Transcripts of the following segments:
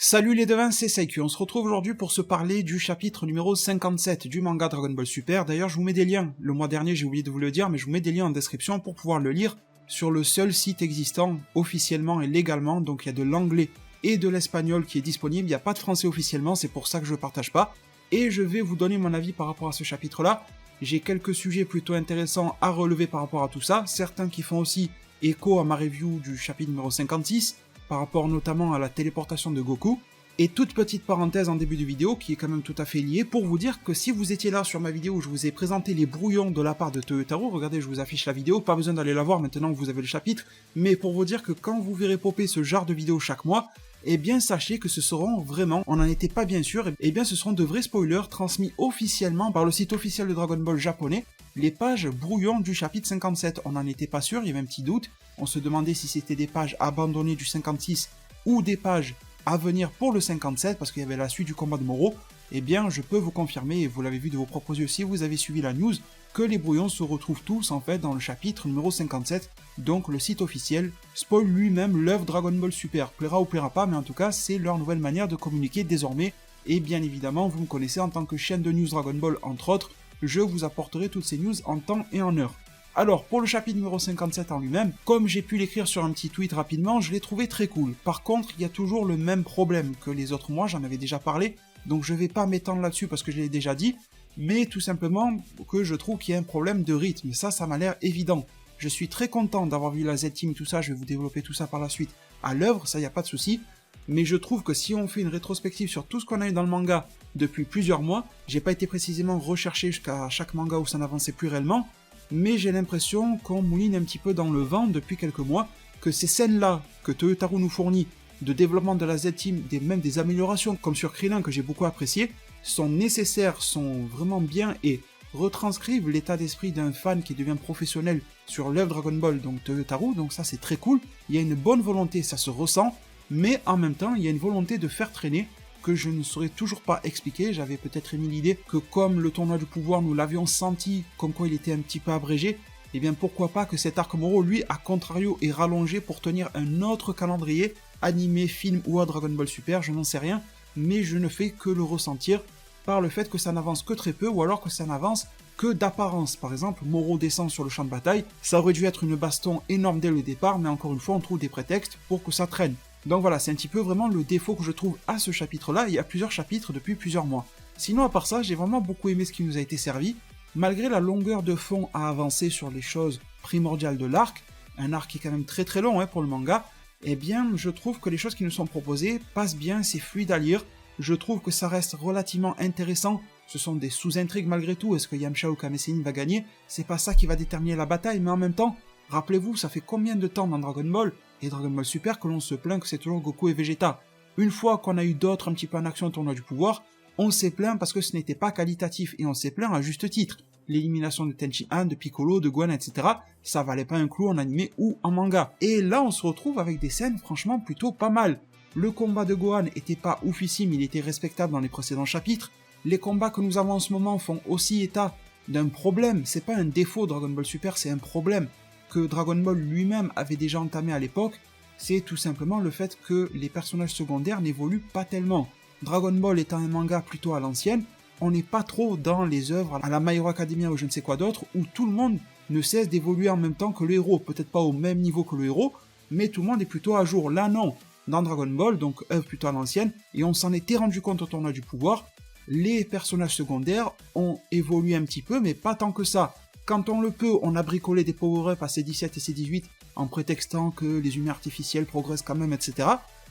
Salut les devins, c'est Saiku, on se retrouve aujourd'hui pour se parler du chapitre numéro 57 du manga Dragon Ball Super. D'ailleurs je vous mets des liens, le mois dernier j'ai oublié de vous le dire, mais je vous mets des liens en description pour pouvoir le lire sur le seul site existant officiellement et légalement, donc il y a de l'anglais et de l'espagnol qui est disponible, il n'y a pas de français officiellement, c'est pour ça que je ne partage pas, et je vais vous donner mon avis par rapport à ce chapitre-là. J'ai quelques sujets plutôt intéressants à relever par rapport à tout ça, certains qui font aussi écho à ma review du chapitre numéro 56, par rapport notamment à la téléportation de Goku. Et toute petite parenthèse en début de vidéo qui est quand même tout à fait liée pour vous dire que si vous étiez là sur ma vidéo où je vous ai présenté les brouillons de la part de Toyotarou, regardez je vous affiche la vidéo, pas besoin d'aller la voir maintenant que vous avez le chapitre, mais pour vous dire que quand vous verrez popper ce genre de vidéo chaque mois, eh bien sachez que ce seront vraiment, on n'en était pas bien sûr, eh bien ce seront de vrais spoilers transmis officiellement par le site officiel de Dragon Ball japonais, les pages brouillons du chapitre 57, on n'en était pas sûr, il y avait un petit doute, on se demandait si c'était des pages abandonnées du 56 ou des pages à venir pour le 57 parce qu'il y avait la suite du combat de Moro, eh bien je peux vous confirmer, et vous l'avez vu de vos propres yeux si vous avez suivi la news, que les brouillons se retrouvent tous en fait dans le chapitre numéro 57, donc le site officiel spoil lui-même l'œuvre Dragon Ball Super, plaira ou plaira pas, mais en tout cas c'est leur nouvelle manière de communiquer désormais, et bien évidemment vous me connaissez en tant que chaîne de news Dragon Ball entre autres, je vous apporterai toutes ces news en temps et en heure. Alors, pour le chapitre numéro 57 en lui-même, comme j'ai pu l'écrire sur un petit tweet rapidement, je l'ai trouvé très cool. Par contre, il y a toujours le même problème que les autres mois, j'en avais déjà parlé, donc je vais pas m'étendre là-dessus parce que je l'ai déjà dit, mais tout simplement que je trouve qu'il y a un problème de rythme, et ça m'a l'air évident. Je suis très content d'avoir vu la Z-Team et tout ça, je vais vous développer tout ça par la suite à l'œuvre, ça y a pas de souci, mais je trouve que si on fait une rétrospective sur tout ce qu'on a eu dans le manga depuis plusieurs mois, j'ai pas été précisément recherché jusqu'à chaque manga où ça n'avançait plus réellement, mais j'ai l'impression qu'on mouline un petit peu dans le vent depuis quelques mois, que ces scènes-là que Toyotarou nous fournit, de développement de la Z-Team, même des améliorations comme sur Krillin que j'ai beaucoup apprécié, sont nécessaires, sont vraiment bien et retranscrivent l'état d'esprit d'un fan qui devient professionnel sur l'œuvre Dragon Ball, donc Toyotarou, donc ça c'est très cool, il y a une bonne volonté, ça se ressent, mais en même temps il y a une volonté de faire traîner, que je ne saurais toujours pas expliquer. J'avais peut-être émis l'idée que comme le tournoi du pouvoir, nous l'avions senti comme quoi il était un petit peu abrégé, et bien pourquoi pas que cet arc Moro, lui, à contrario, est rallongé pour tenir un autre calendrier, animé, film ou à Dragon Ball Super, je n'en sais rien, mais je ne fais que le ressentir par le fait que ça n'avance que très peu, ou alors que ça n'avance que d'apparence. Par exemple, Moro descend sur le champ de bataille, ça aurait dû être une baston énorme dès le départ, mais encore une fois, on trouve des prétextes pour que ça traîne. Donc voilà, c'est un petit peu vraiment le défaut que je trouve à ce chapitre-là, il y a plusieurs chapitres depuis plusieurs mois. Sinon, à part ça, j'ai vraiment beaucoup aimé ce qui nous a été servi. Malgré la longueur de fond à avancer sur les choses primordiales de l'arc, un arc qui est quand même très très long pour le manga, eh bien, je trouve que les choses qui nous sont proposées passent bien, c'est fluide à lire, je trouve que ça reste relativement intéressant, ce sont des sous-intrigues malgré tout, est-ce que Yamcha ou Kame Sennin va gagner? C'est pas ça qui va déterminer la bataille, mais en même temps, rappelez-vous, ça fait combien de temps dans Dragon Ball et Dragon Ball Super que l'on se plaint que c'est toujours Goku et Vegeta. Une fois qu'on a eu d'autres un petit peu en action au tournoi du pouvoir, on s'est plaint parce que ce n'était pas qualitatif, et on s'est plaint à juste titre. L'élimination de Tenchi Han, de Piccolo, de Gohan, etc., ça valait pas un clou en animé ou en manga. Et là, on se retrouve avec des scènes franchement plutôt pas mal. Le combat de Gohan était pas oufissime, il était respectable dans les précédents chapitres. Les combats que nous avons en ce moment font aussi état d'un problème, c'est pas un défaut Dragon Ball Super, c'est un problème que Dragon Ball lui-même avait déjà entamé à l'époque, c'est tout simplement le fait que les personnages secondaires n'évoluent pas tellement. Dragon Ball étant un manga plutôt à l'ancienne, on n'est pas trop dans les œuvres à la My Hero Academia ou je ne sais quoi d'autre, où tout le monde ne cesse d'évoluer en même temps que le héros, peut-être pas au même niveau que le héros, mais tout le monde est plutôt à jour. Là non, dans Dragon Ball, donc œuvre plutôt à l'ancienne, et on s'en était rendu compte au tournoi du pouvoir, les personnages secondaires ont évolué un petit peu, mais pas tant que ça. Quand on le peut, on a bricolé des power-ups à C17 et C18 en prétextant que les humains artificiels progressent quand même, etc.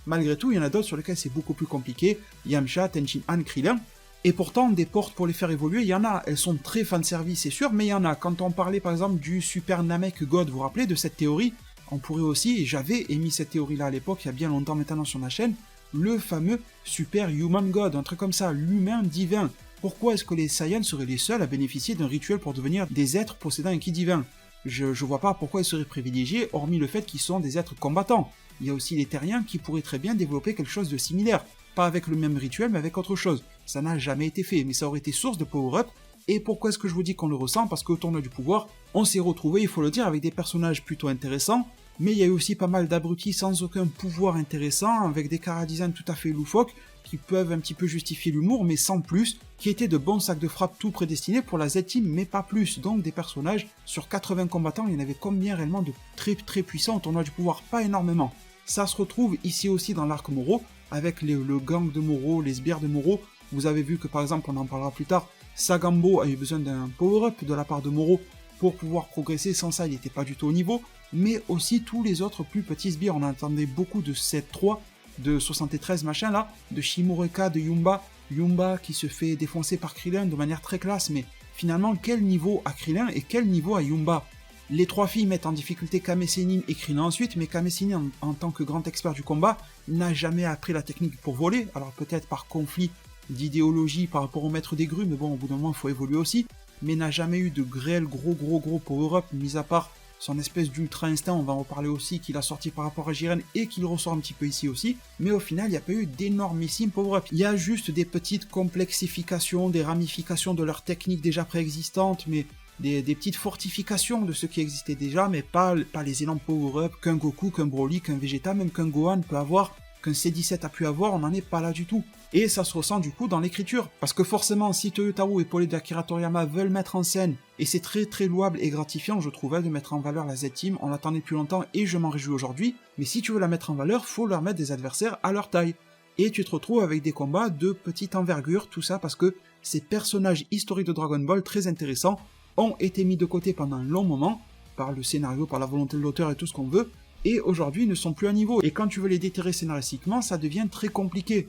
Malgré tout, il y en a d'autres sur lesquels c'est beaucoup plus compliqué, Yamcha, Tenchin Han, Krillin. Et pourtant, des portes pour les faire évoluer, il y en a. Elles sont très fanservice, c'est sûr, mais il y en a. Quand on parlait par exemple du Super Namek God, vous vous rappelez de cette théorie? On pourrait aussi, et j'avais émis cette théorie-là à l'époque, il y a bien longtemps maintenant sur ma chaîne, le fameux Super Human God, un truc comme ça, l'humain divin. Pourquoi est-ce que les Saiyans seraient les seuls à bénéficier d'un rituel pour devenir des êtres possédant un ki divin? Je vois pas pourquoi ils seraient privilégiés, hormis le fait qu'ils sont des êtres combattants. Il y a aussi les Terriens qui pourraient très bien développer quelque chose de similaire. Pas avec le même rituel, mais avec autre chose. Ça n'a jamais été fait, mais ça aurait été source de power-up. Et pourquoi est-ce que je vous dis qu'on le ressent? Parce qu'au tournoi du pouvoir, on s'est retrouvé, il faut le dire, avec des personnages plutôt intéressants, mais il y a eu aussi pas mal d'abrutis sans aucun pouvoir intéressant, avec des chara-design tout à fait loufoques, qui peuvent un petit peu justifier l'humour, mais sans plus, qui étaient de bons sacs de frappe tout prédestinés pour la Z-Team, mais pas plus. Donc des personnages, sur 80 combattants, il y en avait combien réellement de très très puissants au tournoi du pouvoir? Pas énormément. Ça se retrouve ici aussi dans l'arc Moro, avec le gang de Moro, les sbires de Moro. Vous avez vu que par exemple, on en parlera plus tard, Sagambo a eu besoin d'un power-up de la part de Moro pour pouvoir progresser, sans ça il n'était pas du tout au niveau, mais aussi tous les autres plus petits sbires. On entendait beaucoup de 7-3, de 73 machin là, de Shimureka, de Yumba qui se fait défoncer par Krillin de manière très classe, mais finalement quel niveau à Krillin et quel niveau à Yumba? Les trois filles mettent en difficulté Kame Sennin et Krillin ensuite, mais Kame Sennin en tant que grand expert du combat n'a jamais appris la technique pour voler, alors peut-être par conflit d'idéologie par rapport au maître des grues, mais bon au bout d'un moment il faut évoluer aussi, mais n'a jamais eu de réel gros power-up, mis à part son espèce d'ultra instinct, on va en reparler aussi, qu'il a sorti par rapport à Jiren et qu'il ressort un petit peu ici aussi, mais au final, il n'y a pas eu d'énormissimes power-up. Il y a juste des petites complexifications, des ramifications de leur technique déjà préexistantes, mais des petites fortifications de ce qui existait déjà, mais pas les énormes power-up qu'un Goku, qu'un Broly, qu'un Vegeta, même qu'un Gohan peut avoir, qu'un C17 a pu avoir, on n'en est pas là du tout. Et ça se ressent du coup dans l'écriture, parce que forcément si Toyotaro et Paulé d'Akira Toriyama veulent mettre en scène, et c'est très très louable et gratifiant je trouvais de mettre en valeur la Z-Team, on l'attendait depuis longtemps et je m'en réjouis aujourd'hui, mais si tu veux la mettre en valeur, faut leur mettre des adversaires à leur taille. Et tu te retrouves avec des combats de petite envergure, tout ça parce que ces personnages historiques de Dragon Ball très intéressants ont été mis de côté pendant un long moment, par le scénario, par la volonté de l'auteur et tout ce qu'on veut, et aujourd'hui ne sont plus à niveau. Et quand tu veux les déterrer scénaristiquement, ça devient très compliqué.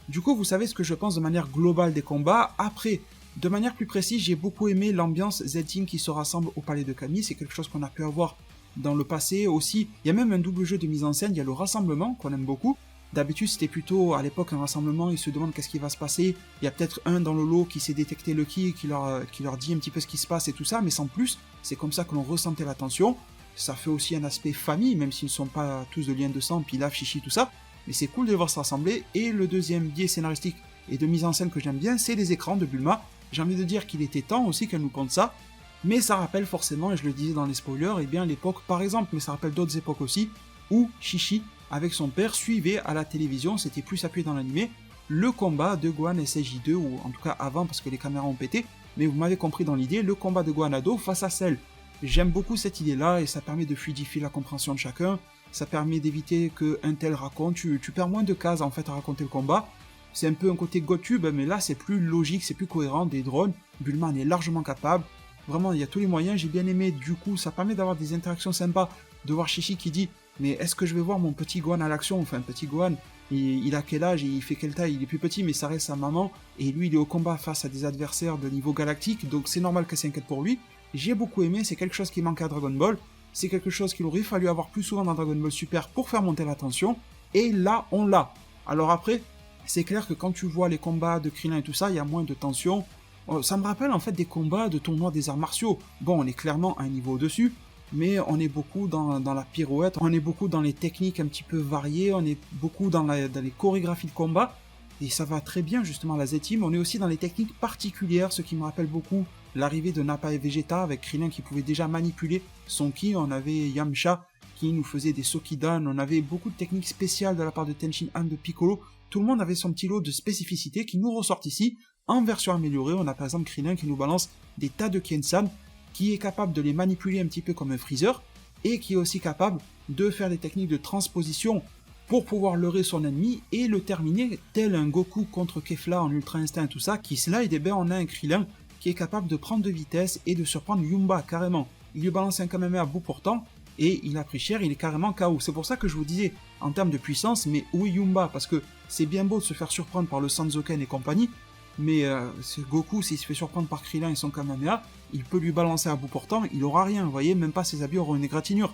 Du coup, vous savez ce que je pense de manière globale des combats. Après, de manière plus précise, j'ai beaucoup aimé l'ambiance Z-Team qui se rassemble au palais de Kami. C'est quelque chose qu'on a pu avoir dans le passé aussi. Il y a même un double jeu de mise en scène, il y a le rassemblement qu'on aime beaucoup. D'habitude, c'était plutôt à l'époque un rassemblement, ils se demandent qu'est-ce qui va se passer. Il y a peut-être un dans le lot qui sait détecter le ki, qui leur dit un petit peu ce qui se passe et tout ça, mais sans plus. C'est comme ça que l'on ressentait la tension. Ça fait aussi un aspect famille, même s'ils ne sont pas tous de lien de sang, Pilaf, Chichi, tout ça. Mais c'est cool de les voir se rassembler. Et le deuxième biais scénaristique et de mise en scène que j'aime bien, c'est les écrans de Bulma. J'ai envie de dire qu'il était temps aussi qu'elle nous ponde ça. Mais ça rappelle forcément, et je le disais dans les spoilers, et bien l'époque par exemple, mais ça rappelle d'autres époques aussi, où Chichi, avec son père, suivait à la télévision, c'était plus appuyé dans l'animé, le combat de Gohan SSJ2, ou en tout cas avant parce que les caméras ont pété, mais vous m'avez compris dans l'idée, le combat de Gohan ado face à Cell. J'aime beaucoup cette idée-là, et ça permet de fluidifier la compréhension de chacun, ça permet d'éviter qu'un tel raconte, tu perds moins de cases en fait à raconter le combat, c'est un peu un côté GoTube, mais là c'est plus logique, c'est plus cohérent, des drones, Bulma en est largement capable, vraiment il y a tous les moyens, j'ai bien aimé, du coup ça permet d'avoir des interactions sympas, de voir Chichi qui dit « Mais est-ce que je vais voir mon petit Gohan à l'action ?» Enfin, petit Gohan, il a quel âge, il fait quelle taille, il est plus petit mais ça reste sa maman, et lui il est au combat face à des adversaires de niveau galactique, donc c'est normal qu'elle s'inquiète pour lui. J'ai beaucoup aimé, c'est quelque chose qui manque à Dragon Ball, c'est quelque chose qu'il aurait fallu avoir plus souvent dans Dragon Ball Super pour faire monter la tension, et là on l'a. Alors après, c'est clair que quand tu vois les combats de Krillin et tout ça, il y a moins de tension. Ça me rappelle en fait des combats de tournois des arts martiaux. Bon, on est clairement à un niveau au-dessus, mais on est beaucoup dans la pirouette, on est beaucoup dans les techniques un petit peu variées, on est beaucoup dans les chorégraphies de combat, et ça va très bien justement la Z-Team. On est aussi dans les techniques particulières, ce qui me rappelle beaucoup l'arrivée de Nappa et Vegeta avec Krillin qui pouvait déjà manipuler son ki, on avait Yamcha qui nous faisait des Sokidan, on avait beaucoup de techniques spéciales de la part de Tenshin Han, de Piccolo, tout le monde avait son petit lot de spécificités qui nous ressortent ici en version améliorée. On a par exemple Krillin qui nous balance des tas de Kiensan, qui est capable de les manipuler un petit peu comme un Freezer, et qui est aussi capable de faire des techniques de transposition pour pouvoir leurrer son ennemi et le terminer tel un Goku contre Kefla en Ultra Instinct et tout ça, qui slide, et bien on a un Krillin qui est capable de prendre de vitesse et de surprendre Yumba carrément. Il lui balance un Kamehameha à bout portant, et il a pris cher, il est carrément KO. C'est pour ça que je vous disais, en termes de puissance, mais où est Yumba? Parce que c'est bien beau de se faire surprendre par le Sanzoken et compagnie, mais Goku, s'il se fait surprendre par Krillin et son Kamehameha, il peut lui balancer à bout portant, il aura rien, vous voyez, même pas ses habits auront une égratignure.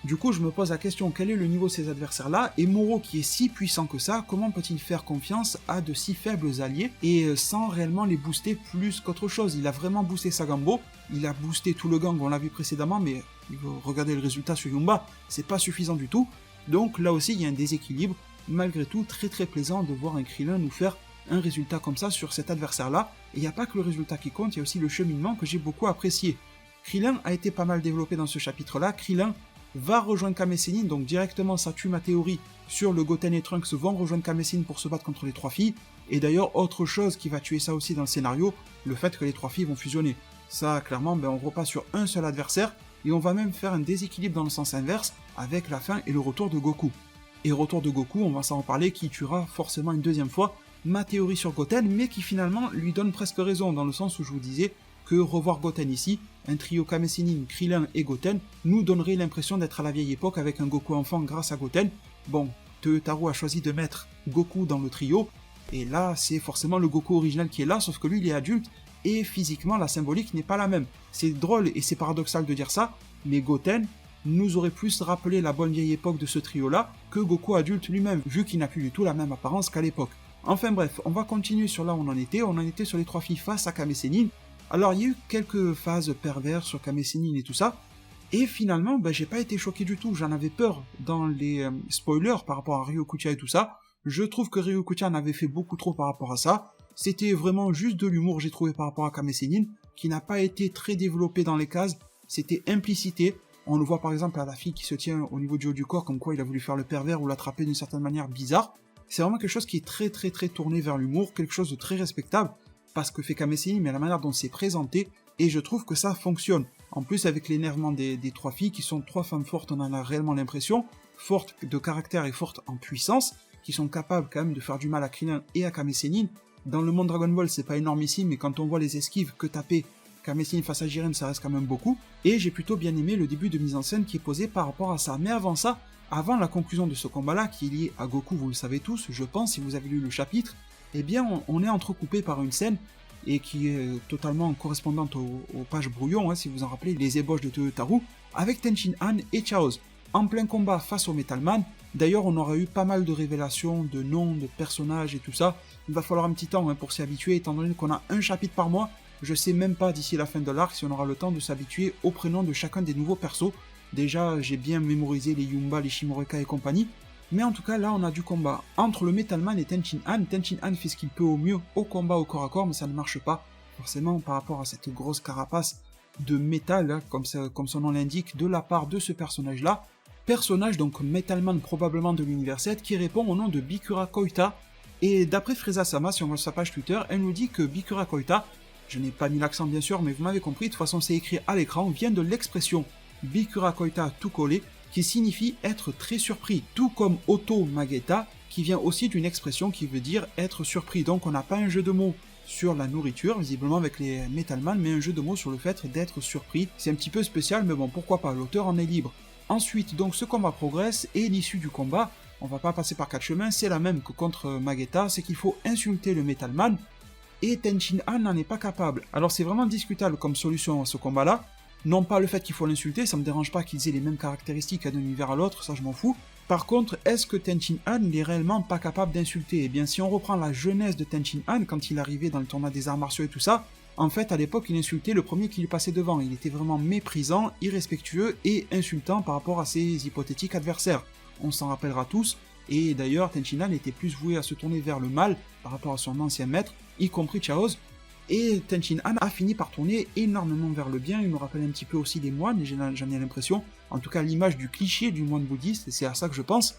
Du coup, je me pose la question, quel est le niveau de ces adversaires-là? Et Moro, qui est si puissant que ça, comment peut-il faire confiance à de si faibles alliés, et sans réellement les booster plus qu'autre chose? Il a vraiment boosté Sagambo, il a boosté tout le gang, on l'a vu précédemment, mais regardez le résultat sur Yumba, c'est pas suffisant du tout. Donc là aussi, il y a un déséquilibre, malgré tout, très très plaisant de voir un Krillin nous faire un résultat comme ça sur cet adversaire-là, et il n'y a pas que le résultat qui compte, il y a aussi le cheminement que j'ai beaucoup apprécié. Krillin a été pas mal développé dans ce chapitre-là. Krillin va rejoindre Kame Sennin, donc directement ça tue ma théorie sur le Goten et Trunks vont rejoindre Kame Sennin pour se battre contre les 3 filles, et d'ailleurs autre chose qui va tuer ça aussi dans le scénario, le fait que les 3 filles vont fusionner. Ça clairement on repasse sur un seul adversaire, et on va même faire un déséquilibre dans le sens inverse, avec la fin et le retour de Goku. Et retour de Goku, on va s'en reparler, qui tuera forcément une deuxième fois ma théorie sur Goten, mais qui finalement lui donne presque raison, dans le sens où je vous disais que revoir Goten ici, un trio Kame Sennin, Krillin et Goten, nous donnerait l'impression d'être à la vieille époque avec un Goku enfant grâce à Goten. Bon, Toyotarou a choisi de mettre Goku dans le trio, et là c'est forcément le Goku original qui est là, sauf que lui il est adulte, et physiquement la symbolique n'est pas la même. C'est drôle et c'est paradoxal de dire ça, mais Goten nous aurait plus rappelé la bonne vieille époque de ce trio-là que Goku adulte lui-même, vu qu'il n'a plus du tout la même apparence qu'à l'époque. Enfin bref, on va continuer sur là où on en était sur les 3 filles face à Kame Sennin. Alors il y a eu quelques phases perverses sur Kame Sennin et tout ça, et finalement j'ai pas été choqué du tout, j'en avais peur dans les spoilers par rapport à Ryokucha et tout ça. Je trouve que Ryokucha en avait fait beaucoup trop par rapport à ça, c'était vraiment juste de l'humour j'ai trouvé par rapport à Kame Sennin, qui n'a pas été très développé dans les cases, c'était implicité. On le voit par exemple à la fille qui se tient au niveau du haut du corps, comme quoi il a voulu faire le pervers ou l'attraper d'une certaine manière bizarre. C'est vraiment quelque chose qui est très tourné vers l'humour, quelque chose de très respectable, parce que fait Kame Sennin, mais la manière dont c'est présenté, et je trouve que ça fonctionne. En plus avec l'énervement des 3 filles, qui sont 3 femmes fortes, on en a réellement l'impression, fortes de caractère et fortes en puissance, qui sont capables quand même de faire du mal à Krillin et à Kame Sennin. Dans le monde Dragon Ball, c'est pas énormissime, mais quand on voit les esquives que taper Kame Sennin face à Jiren, ça reste quand même beaucoup. Et j'ai plutôt bien aimé le début de mise en scène qui est posé par rapport à ça. Mais avant ça, avant la conclusion de ce combat-là, qui est lié à Goku, vous le savez tous, je pense, si vous avez lu le chapitre, eh bien on est entrecoupé par une scène, et qui est totalement correspondante aux pages brouillon, si vous en rappelez, les ébauches de Toyotarou, avec Tenshin Han et Chaoz, en plein combat face au Metal Man. D'ailleurs, on aura eu pas mal de révélations, de noms, de personnages et tout ça. Il va falloir un petit temps pour s'y habituer, étant donné qu'on a un chapitre par mois. Je sais même pas d'ici la fin de l'arc si on aura le temps de s'habituer au prénom de chacun des nouveaux persos. Déjà, j'ai bien mémorisé les Yumba, les Shimoreka et compagnie. Mais en tout cas, là, on a du combat entre le Metal Man et Tenshin Han. Tenshin Han fait ce qu'il peut au mieux au combat au corps à corps, mais ça ne marche pas. Forcément, par rapport à cette grosse carapace de métal, comme son nom l'indique, de la part de ce personnage-là. Personnage, donc Metal Man probablement de l'univers 7, qui répond au nom de Bikura Koita. Et d'après Frieza-sama, si on voit sa page Twitter, elle nous dit que Bikura Koita, je n'ai pas mis l'accent bien sûr, mais vous m'avez compris, de toute façon c'est écrit à l'écran, vient de l'expression Bikura Koita tout collé, qui signifie être très surpris, tout comme Oto Mageta, qui vient aussi d'une expression qui veut dire être surpris. Donc on n'a pas un jeu de mots sur la nourriture, visiblement avec les Metal Man, mais un jeu de mots sur le fait d'être surpris. C'est un petit peu spécial, mais bon, pourquoi pas, l'auteur en est libre. Ensuite, donc ce combat progresse, et l'issue du combat, on va pas passer par 4 chemins, c'est la même que contre Mageta, c'est qu'il faut insulter le Metal Man, et Tenshin Han n'en est pas capable. Alors c'est vraiment discutable comme solution à ce combat-là, non pas le fait qu'il faut l'insulter, ça me dérange pas qu'ils aient les mêmes caractéristiques d'un univers à l'autre, ça je m'en fous. Par contre, est-ce que Tenshin Han n'est réellement pas capable d'insulter? Eh bien si on reprend la jeunesse de Tenshin Han, quand il arrivait dans le tournoi des arts martiaux et tout ça, en fait à l'époque il insultait le premier qui lui passait devant, il était vraiment méprisant, irrespectueux et insultant par rapport à ses hypothétiques adversaires. On s'en rappellera tous, et d'ailleurs Tenshin Han était plus voué à se tourner vers le mal par rapport à son ancien maître, y compris Chaoz, et Tenshin Han a fini par tourner énormément vers le bien. Il nous rappelle un petit peu aussi les moines, j'en ai l'impression, en tout cas l'image du cliché du moine bouddhiste, et c'est à ça que je pense,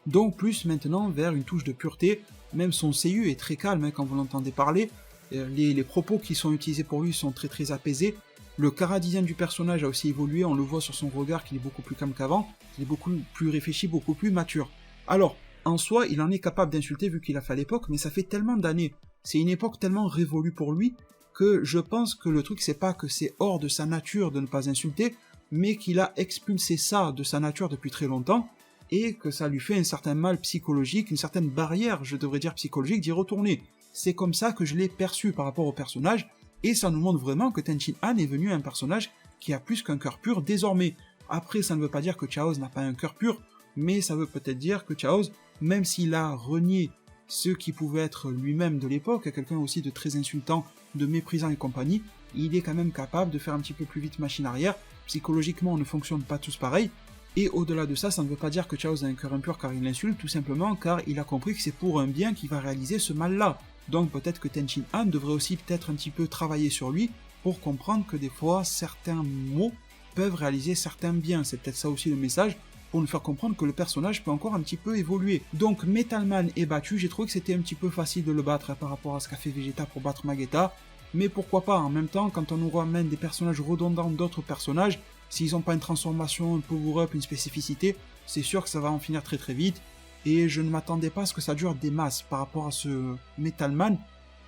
donc plus maintenant vers une touche de pureté. Même son seiyuu est très calme quand vous l'entendez parler, les propos qui sont utilisés pour lui sont très apaisés, le chara-design du personnage a aussi évolué, on le voit sur son regard qu'il est beaucoup plus calme qu'avant, il est beaucoup plus réfléchi, beaucoup plus mature. Alors, en soi, il en est capable d'insulter vu qu'il a fait à l'époque, mais ça fait tellement d'années, c'est une époque tellement révolue pour lui, que je pense que le truc c'est pas que c'est hors de sa nature de ne pas insulter, mais qu'il a expulsé ça de sa nature depuis très longtemps, et que ça lui fait un certain mal psychologique, une certaine barrière, je devrais dire psychologique, d'y retourner. C'est comme ça que je l'ai perçu par rapport au personnage, et ça nous montre vraiment que Tenshin Han est devenu un personnage qui a plus qu'un cœur pur désormais. Après, ça ne veut pas dire que Chaoz n'a pas un cœur pur, mais ça veut peut-être dire que Chaoz, même s'il a renié ce qui pouvait être lui-même de l'époque, quelqu'un aussi de très insultant, de méprisant et compagnie, il est quand même capable de faire un petit peu plus vite machine arrière. Psychologiquement, on ne fonctionne pas tous pareil, et au-delà de ça, ça ne veut pas dire que Chaoz a un cœur impur car il l'insulte, tout simplement car il a compris que c'est pour un bien qu'il va réaliser ce mal-là. Donc peut-être que Tenshin Han devrait aussi peut-être un petit peu travailler sur lui pour comprendre que des fois, certains mots peuvent réaliser certains biens. C'est peut-être ça aussi le message, pour nous faire comprendre que le personnage peut encore un petit peu évoluer. Donc Metal Man est battu, j'ai trouvé que c'était un petit peu facile de le battre par rapport à ce qu'a fait Vegeta pour battre Magetta, mais pourquoi pas, en même temps, quand on nous ramène des personnages redondants d'autres personnages, s'ils n'ont pas une transformation, un power-up, une spécificité, c'est sûr que ça va en finir très très vite, et je ne m'attendais pas à ce que ça dure des masses par rapport à ce Metal Man,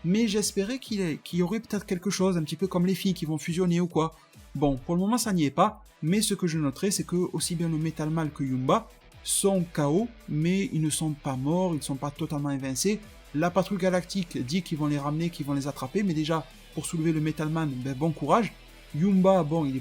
mais j'espérais qu'il y aurait peut-être quelque chose, un petit peu comme les filles qui vont fusionner ou quoi. Bon, pour le moment ça n'y est pas, mais ce que je noterai c'est que aussi bien le Metal Man que Yumba sont KO, mais ils ne sont pas morts, ils ne sont pas totalement évincés. La patrouille galactique dit qu'ils vont les ramener, qu'ils vont les attraper, mais déjà, pour soulever le Metal Man, ben, bon courage. Yumba, bon, il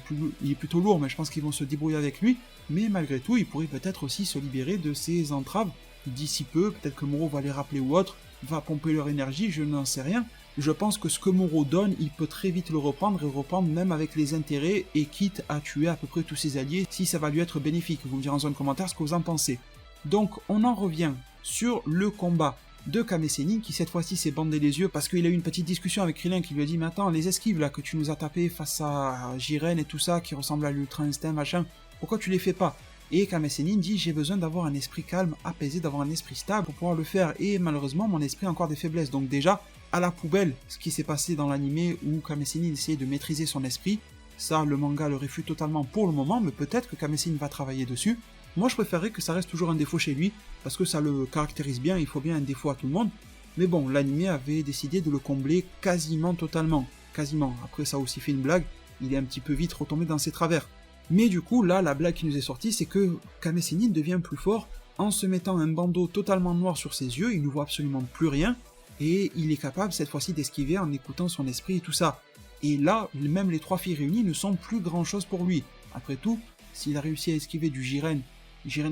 est plutôt lourd, mais je pense qu'ils vont se débrouiller avec lui, mais malgré tout, il pourrait peut-être aussi se libérer de ses entraves d'ici peu, peut-être que Moro va les rappeler ou autre, va pomper leur énergie, je n'en sais rien. Je pense que ce que Moro donne, il peut très vite le reprendre, et reprendre même avec les intérêts, et quitte à tuer à peu près tous ses alliés, si ça va lui être bénéfique. Vous me direz en zone commentaire ce que vous en pensez. Donc on en revient sur le combat de Kame Sennin, qui cette fois-ci s'est bandé les yeux, parce qu'il a eu une petite discussion avec Krillin qui lui a dit « Mais attends, les esquives là que tu nous as tapé face à Jiren et tout ça, qui ressemble à l'Ultra Instinct machin, pourquoi tu les fais pas ?» Et Kame Sennin dit « J'ai besoin d'avoir un esprit calme, apaisé, d'avoir un esprit stable pour pouvoir le faire, et malheureusement mon esprit a encore des faiblesses. » Donc déjà, à la poubelle, ce qui s'est passé dans l'animé où Kame Sennin essayait de maîtriser son esprit, ça le manga le réfute totalement pour le moment, mais peut-être que Kame Sennin va travailler dessus. Moi je préférerais que ça reste toujours un défaut chez lui, parce que ça le caractérise bien, il faut bien un défaut à tout le monde. Mais bon, l'animé avait décidé de le combler quasiment totalement. Quasiment. Après ça a aussi fait une blague, il est un petit peu vite retombé dans ses travers. Mais du coup, là, la blague qui nous est sortie, c'est que Kame Sennin devient plus fort en se mettant un bandeau totalement noir sur ses yeux, il ne voit absolument plus rien, et il est capable cette fois-ci d'esquiver en écoutant son esprit et tout ça. Et là, même les trois filles réunies ne sont plus grand chose pour lui. Après tout, s'il a réussi à esquiver du Jiren